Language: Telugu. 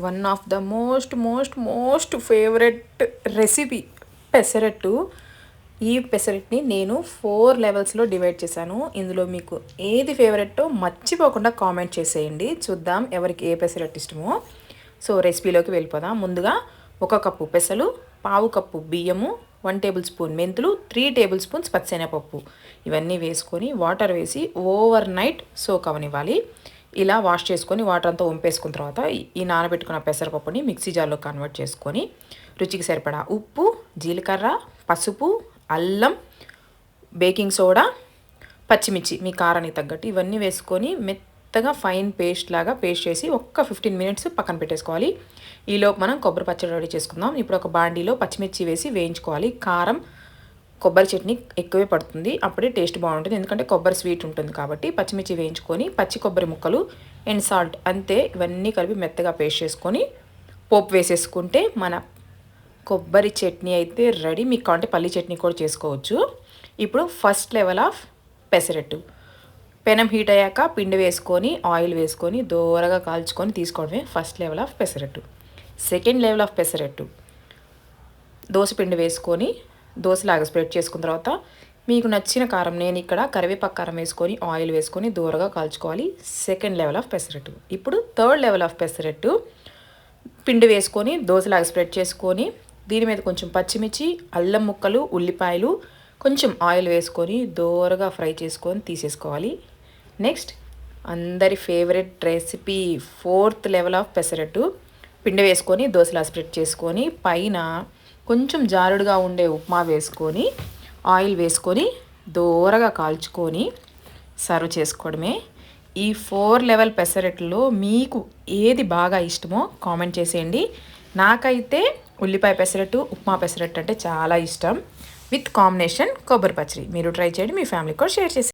One of the most most most favourite recipe pesarattu. ఈ పెసరట్ని నేను 4 లెవెల్స్లో డివైడ్ చేశాను. ఇందులో మీకు ఏది ఫేవరెట్టో మర్చిపోకుండా కామెంట్ చేసేయండి. చూద్దాం ఎవరికి ఏ పెసరట్టు ఇష్టమో. సో రెసిపీలోకి వెళ్ళిపోదాం. ముందుగా 1 కప్పు పెసలు, పావు కప్పు బియ్యము, 1 టేబుల్ స్పూన్ మెంతులు, 3 టేబుల్ స్పూన్స్ పచ్చిశనగపప్పు ఇవన్నీ వేసుకొని వాటర్ వేసి ఓవర్ నైట్ సోక్ అవనివ్వాలి. ఇలా వాష్ చేసుకొని వాటర్ అంతా వంపేసుకున్న తర్వాత ఈ నానబెట్టుకున్న పెసరపప్పుని మిక్సీ జార్లో కన్వర్ట్ చేసుకొని రుచికి సరిపడా ఉప్పు, జీలకర్ర, పసుపు, అల్లం, బేకింగ్ సోడా, పచ్చిమిర్చి మీ కారానికి తగ్గట్టు ఇవన్నీ వేసుకొని మెత్తగా ఫైన్ పేస్ట్ లాగా పేస్ట్ చేసి ఒక్క 15 మినిట్స్ పక్కన పెట్టేసుకోవాలి. ఈలోపు మనం కొబ్బరి పచ్చడి రెడీ చేసుకుందాం. ఇప్పుడు ఒక బాండీలో పచ్చిమిర్చి వేసి వేయించుకోవాలి. కారం కొబ్బరి చట్నీ ఎక్కువే పడుతుంది, అప్పుడే టేస్ట్ బాగుంటుంది. ఎందుకంటే కొబ్బరి స్వీట్ ఉంటుంది కాబట్టి పచ్చిమిర్చి వేయించుకొని పచ్చి కొబ్బరి ముక్కలు అండ్ సాల్ట్ అంతే ఇవన్నీ కలిపి మెత్తగా పేస్ట్ చేసుకొని పోపు వేసేసుకుంటే మన కొబ్బరి చట్నీ అయితే రెడీ. మీకు కావాలంటే పల్లి చట్నీ కూడా చేసుకోవచ్చు. ఇప్పుడు ఫస్ట్ లెవెల్ ఆఫ్ పెసరట్టు. పెనం హీట్ అయ్యాక పిండి వేసుకొని ఆయిల్ వేసుకొని దోరగా కాల్చుకొని తీసుకోవడమే first level of pesarattu. Second level of pesarattu, dosa పిండి వేసుకొని దోశలాగా స్ప్రెడ్ చేసుకున్న తర్వాత మీకు నచ్చిన కారం, నేను ఇక్కడ కరివేపాకు కారం వేసుకొని ఆయిల్ వేసుకొని దూరగా కాల్చుకోవాలి. Second level of pesarattu. ఇప్పుడు థర్డ్ లెవెల్ ఆఫ్ పెసరట్టు, పిండి వేసుకొని దోశలాగా స్ప్రెడ్ చేసుకొని దీని మీద కొంచెం పచ్చిమిర్చి, అల్లం ముక్కలు, ఉల్లిపాయలు, కొంచెం ఆయిల్ వేసుకొని దోరగా ఫ్రై చేసుకొని తీసేసుకోవాలి. నెక్స్ట్ అందరి favourite recipe fourth level of pesarattu, పిండి వేసుకొని దోశలా స్ప్రెడ్ చేసుకొని పైన కొంచెం జారుడుగా ఉండే ఉప్మా వేసుకొని ఆయిల్ వేసుకొని దోరగా కాల్చుకొని సర్వ్ చేసుకోవడమే. ఈ 4 లెవెల్ పెసరట్లో మీకు ఏది బాగా ఇష్టమో కామెంట్ చేసేయండి. నాకైతే ఉల్లిపాయ పెసరట్టు, ఉప్మా పెసరట్టు అంటే చాలా ఇష్టం, విత్ కాంబినేషన్ కొబ్బరి పచ్చడి. మీరు ట్రై చేయండి, మీ ఫ్యామిలీకి కూడా షేర్ చేసి